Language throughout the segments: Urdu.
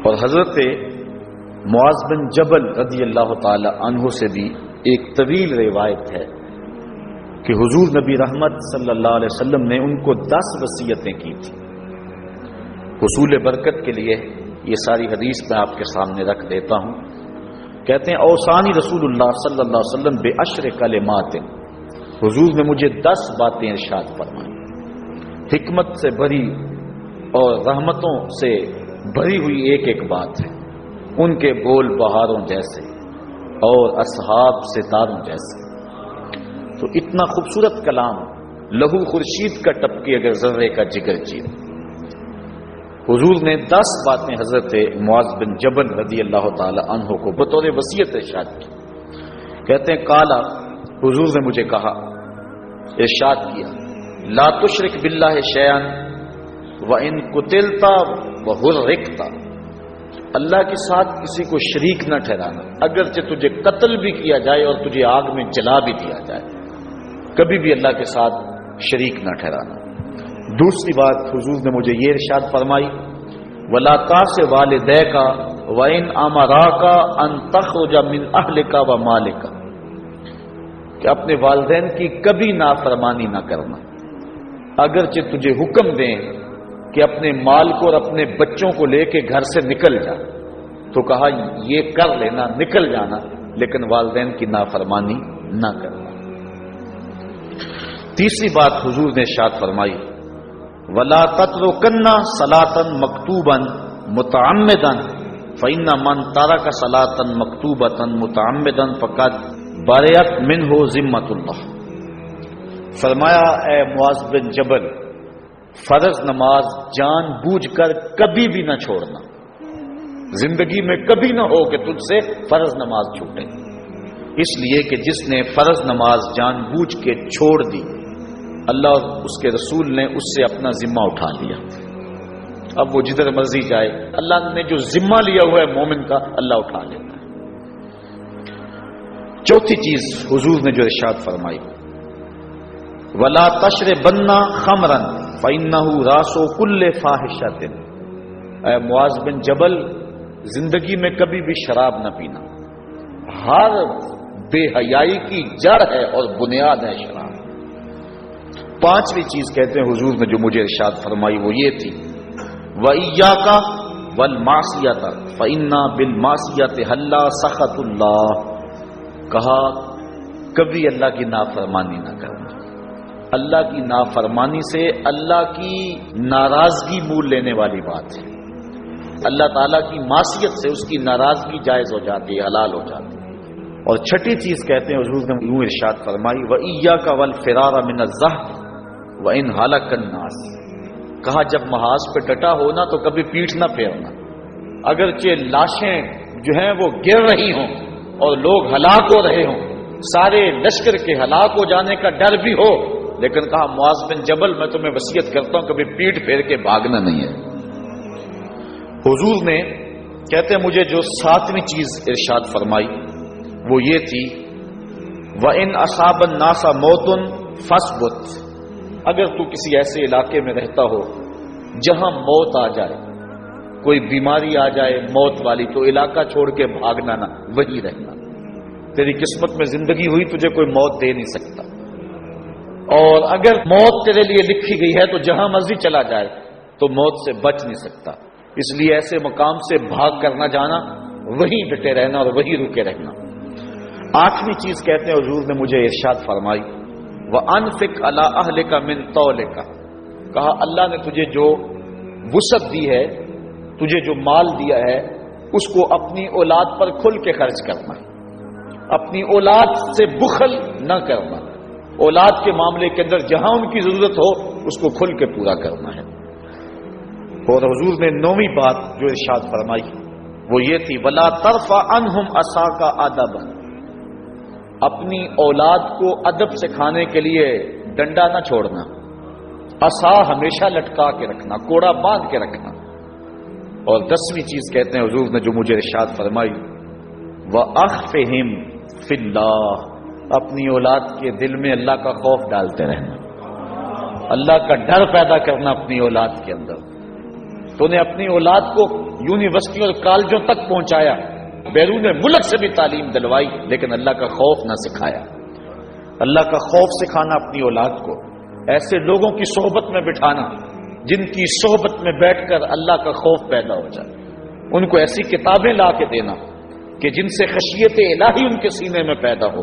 اور حضرت معاذ بن جبل رضی اللہ تعالی عنہ سے بھی ایک طویل روایت ہے کہ حضور نبی رحمت صلی اللہ علیہ وسلم نے ان کو 10 وصیتیں کی تھی. حصول برکت کے لیے یہ ساری حدیث میں آپ کے سامنے رکھ دیتا ہوں. کہتے ہیں اوصانی رسول اللہ صلی اللہ علیہ وسلم بعشر کلمات، حضور نے مجھے 10 باتیں ارشاد فرمائیں، حکمت سے بھری اور رحمتوں سے بھری ہوئی ایک ایک بات ہے. ان کے بول بہاروں جیسے اور اصحاب ستاروں جیسے. تو اتنا خوبصورت کلام، لہو خورشید کا ٹپکی اگر ذرے کا جگر چیر. حضور نے 10 باتیں حضرت معاذ بن جبل رضی اللہ تعالی عنہ کو بطور وصیت ارشاد کی. کہتے ہیں قالا، حضور نے مجھے کہا، ارشاد کیا، لا تشرک باللہ شیئا وان قتلت وحرقت، اللہ کے ساتھ کسی کو شریک نہ ٹھہرانا، اگرچہ تجھے قتل بھی کیا جائے اور تجھے آگ میں جلا بھی دیا جائے، کبھی بھی اللہ کے ساتھ شریک نہ ٹھہرانا. دوسری بات حضور نے مجھے یہ ارشاد فرمائی، ولا تعص والدیک وان امراک ان تخرج من اہلک ومالک، کہ اپنے والدین کی کبھی نافرمانی نہ کرنا، اگرچہ تجھے حکم دیں کہ اپنے مال کو اور اپنے بچوں کو لے کے گھر سے نکل جا، تو کہا یہ کر لینا، نکل جانا، لیکن والدین کی نافرمانی نہ کرنا. تیسری بات حضور نے ارشاد فرمائی، ولا تترکن صلاۃ مکتوبا متعمدا فإن من ترک صلاۃ مکتوبۃ متعمدا فقد برئت منہ ذمۃ اللہ. فرمایا اے معاذ بن جبل، فرض نماز جان بوجھ کر کبھی بھی نہ چھوڑنا. زندگی میں کبھی نہ ہو کہ تجھ سے فرض نماز چھوٹے، اس لیے کہ جس نے فرض نماز جان بوجھ کے چھوڑ دی، اللہ اور اس کے رسول نے اس سے اپنا ذمہ اٹھا لیا. اب وہ جدھر مرضی جائے، اللہ نے جو ذمہ لیا ہوا ہے مومن کا، اللہ اٹھا لیتا ہے. چوتھی چیز حضور نے جو ارشاد فرمائی، ولا تشربن خمرا فإنہ راس کل فاحشۃ. اے معاذ بن جبل، زندگی میں کبھی بھی شراب نہ پینا، ہر بے حیائی کی جڑ ہے اور بنیاد ہے شراب. پانچویں چیز کہتے ہیں حضور نے جو مجھے ارشاد فرمائی وہ یہ تھی، وَإِيَّاكَ وَالْمَعْصِيَةَ فَإِنَّ بِالْمَعْصِيَةِ حَلَّ سَخَطُ اللَّهِ. کہا کبھی اللہ کی نافرمانی نہ کرنا، اللہ کی نافرمانی سے اللہ کی ناراضگی مول لینے والی بات ہے. اللہ تعالیٰ کی معصیت سے اس کی ناراضگی جائز ہو جاتی ہے، حلال ہو جاتی ہے. اور چھٹی چیز کہتے ہیں حضور نے یوں ارشاد فرمائی، وَإِيَّاكَ وَالْفِرَارَ مِنَ الزَّحْفِ وَإِنْ هَلَكَ النَّاسِ. کہا جب محاذ پہ ڈٹا ہونا تو کبھی پیٹھ نہ پھیرنا، اگرچہ لاشیں جو ہیں وہ گر رہی ہوں اور لوگ ہلاک ہو رہے ہوں، سارے لشکر کے ہلاک ہو جانے کا ڈر بھی ہو، لیکن کہا معاذ بن جبل میں تمہیں وصیت کرتا ہوں کبھی پیٹ پھیر کے بھاگنا نہیں ہے. حضور نے کہتے ہیں مجھے جو 7ویں چیز ارشاد فرمائی وہ یہ تھی، وَإِنْ أَصَابَ النَّاسَ مَوْتٌ فَاصْبُتْ. اگر تو کسی ایسے علاقے میں رہتا ہو جہاں موت آ جائے، کوئی بیماری آ جائے موت والی، تو علاقہ چھوڑ کے بھاگنا نہ، وہی رہنا. تیری قسمت میں زندگی ہوئی، تجھے کوئی موت دے نہیں سکتا. اور اگر موت تیرے لیے لکھی گئی ہے تو جہاں مرضی چلا جائے تو موت سے بچ نہیں سکتا. اس لیے ایسے مقام سے بھاگ کر نہ جانا، وہیں ڈٹے رہنا اور وہیں رکے رہنا. 8ویں چیز کہتے ہیں حضور نے مجھے ارشاد فرمائی، وَأَنفِقْ عَلَىٰ أَهْلِكَ مِنْ طَوْلِكَ. کہا اللہ نے تجھے جو وسعت دی ہے، تجھے جو مال دیا ہے، اس کو اپنی اولاد پر کھل کے خرچ کرنا، اپنی اولاد سے بخل نہ کرنا. اولاد کے معاملے کے اندر جہاں ان کی ضرورت ہو اس کو کھل کے پورا کرنا ہے. اور حضور نے 9ویں بات جو ارشاد فرمائی وہ یہ تھی، وَلَا تَرْفَعْ عَنْهُمْ عَصَاكَ أَدَبًا. اپنی اولاد کو ادب سکھانے کے لیے ڈنڈا نہ چھوڑنا، عصا ہمیشہ لٹکا کے رکھنا، کوڑا باندھ کے رکھنا. اور 10ویں چیز کہتے ہیں حضور نے جو مجھے ارشاد فرمائی، وَأَخْفِهِمْ فِي اللَّهِ. اپنی اولاد کے دل میں اللہ کا خوف ڈالتے رہنا، اللہ کا ڈر پیدا کرنا اپنی اولاد کے اندر. تو نے اپنی اولاد کو یونیورسٹیوں اور کالجوں تک پہنچایا، بیرون ملک سے بھی تعلیم دلوائی، لیکن اللہ کا خوف نہ سکھایا۔ اللہ کا خوف سکھانا اپنی اولاد کو، ایسے لوگوں کی صحبت میں بٹھانا جن کی صحبت میں بیٹھ کر اللہ کا خوف پیدا ہو جائے، ان کو ایسی کتابیں لا کے دینا کہ جن سے خشیت الہی ان کے سینے میں پیدا ہو۔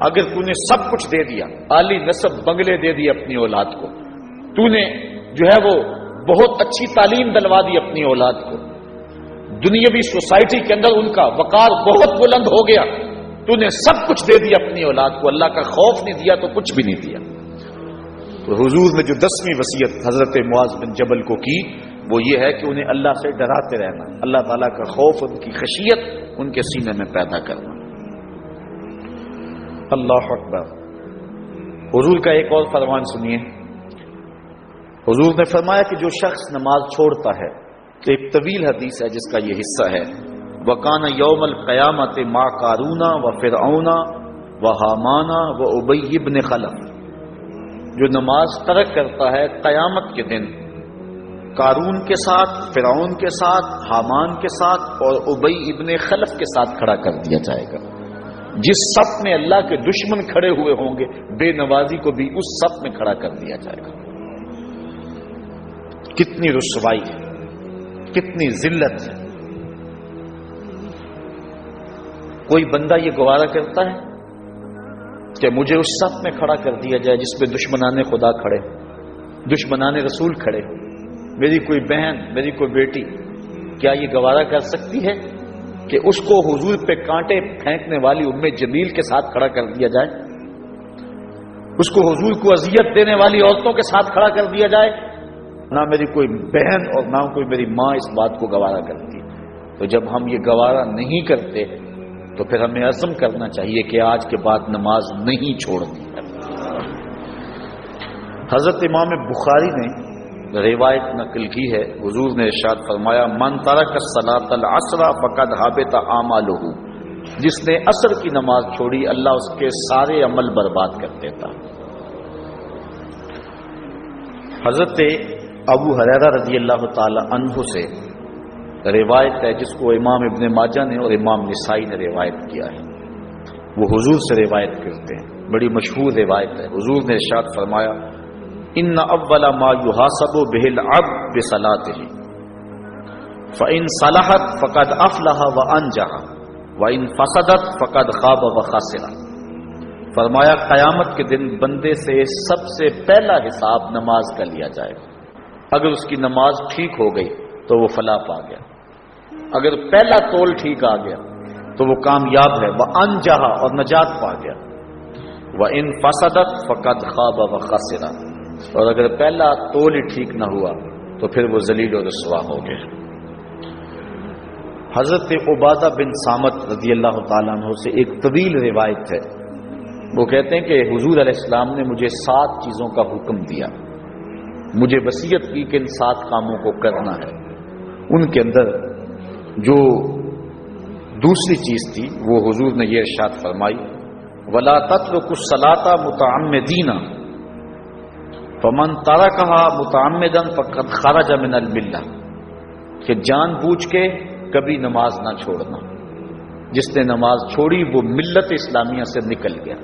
اگر تو نے سب کچھ دے دیا، عالی نسب بنگلے دے دی اپنی اولاد کو، تو نے جو ہے وہ بہت اچھی تعلیم دلوا دی اپنی اولاد کو، دنیاوی سوسائٹی کے اندر ان کا وقار بہت بلند ہو گیا، تو نے سب کچھ دے دیا اپنی اولاد کو، اللہ کا خوف نہیں دیا تو کچھ بھی نہیں دیا۔ تو حضور نے جو 10ویں وصیت حضرت معاذ بن جبل کو کی وہ یہ ہے کہ انہیں اللہ سے ڈراتے رہنا، اللہ تعالیٰ کا خوف، ان کی خشیت ان کے سینے میں پیدا کرنا۔ اللہ اکبر۔ حضور کا ایک اور فرمان سنیے، حضور نے فرمایا کہ جو شخص نماز چھوڑتا ہے، تو ایک طویل حدیث ہے جس کا یہ حصہ ہے، وَقَانَ يَوْمَ الْقِيَامَةِ مَعَ قَارُونَ وَفِرْعَوْنَ وَحَامَانَ وَأُبَيِّ بْنِ خَلَف، جو نماز ترک کرتا ہے قیامت کے دن قارون کے ساتھ، فرعون کے ساتھ، حامان کے ساتھ اور ابی ابن خلف کے ساتھ کھڑا کر دیا جائے گا۔ جس صف میں اللہ کے دشمن کھڑے ہوئے ہوں گے، بے نوازی کو بھی اس صف میں کھڑا کر دیا جائے گا۔ کتنی رسوائی ہے، کتنی ذلت ہے۔ کوئی بندہ یہ گوارا کرتا ہے کہ مجھے اس صف میں کھڑا کر دیا جائے جس میں دشمنان خدا کھڑے، دشمنان رسول کھڑے، میری کوئی بہن، میری کوئی بیٹی کیا یہ گوارا کر سکتی ہے کہ اس کو حضور پہ کانٹے پھینکنے والی ام جمیل کے ساتھ کھڑا کر دیا جائے، اس کو حضور کو اذیت دینے والی عورتوں کے ساتھ کھڑا کر دیا جائے؟ نہ میری کوئی بہن اور نہ کوئی میری ماں اس بات کو گوارا کرتی۔ تو جب ہم یہ گوارا نہیں کرتے تو پھر ہمیں عزم کرنا چاہیے کہ آج کے بعد نماز نہیں چھوڑنی۔ حضرت امام بخاری نے روایت نقل کی ہے، حضور نے ارشاد فرمایا، من ترک الصلاۃ العصر فقد حبط اعمالہ، جس نے عصر کی نماز چھوڑی اللہ اس کے سارے عمل برباد کر دیتا۔ حضرت ابو ہریرہ رضی اللہ تعالی عنہ سے روایت ہے جس کو امام ابن ماجہ نے اور امام نسائی نے روایت کیا ہے، وہ حضور سے روایت کرتے ہیں، بڑی مشہور روایت ہے۔ حضور نے ارشاد فرمایا، ان اول ما يحاسب به العبد بصلاته فان صلحت فقد افلح وانجح وان فسدت فقد خاب وخسر۔ فرمایا قیامت کے دن بندے سے سب سے پہلا حساب نماز کا لیا جائے گا، اگر اس کی نماز ٹھیک ہو گئی تو وہ فلاح پا گیا، اگر پہلا تول ٹھیک آ گیا تو وہ کامیاب ہے، وانجح اور نجات پا گیا، وان فسدت فقد خاب وخسر، اور اگر پہلا تول ہی ٹھیک نہ ہوا تو پھر وہ ذلیل و رسوا ہو گئے۔ حضرت عبادہ بن صامت رضی اللہ تعالیٰ عنہ سے ایک طویل روایت ہے، وہ کہتے ہیں کہ حضور علیہ السلام نے مجھے 7 چیزوں کا حکم دیا، مجھے وصیت کی کہ ان 7 کاموں کو کرنا ہے۔ ان کے اندر جو دوسری چیز تھی وہ حضور نے یہ ارشاد فرمائی، وَلَا تَتْرُكُوا الصَّلَاةَ مُتَعَمِّدِينَ فمن ترکھا متعمدن فقد خرج من الملہ، کہ جان بوجھ کے کبھی نماز نہ چھوڑنا، جس نے نماز چھوڑی وہ ملت اسلامیہ سے نکل گیا۔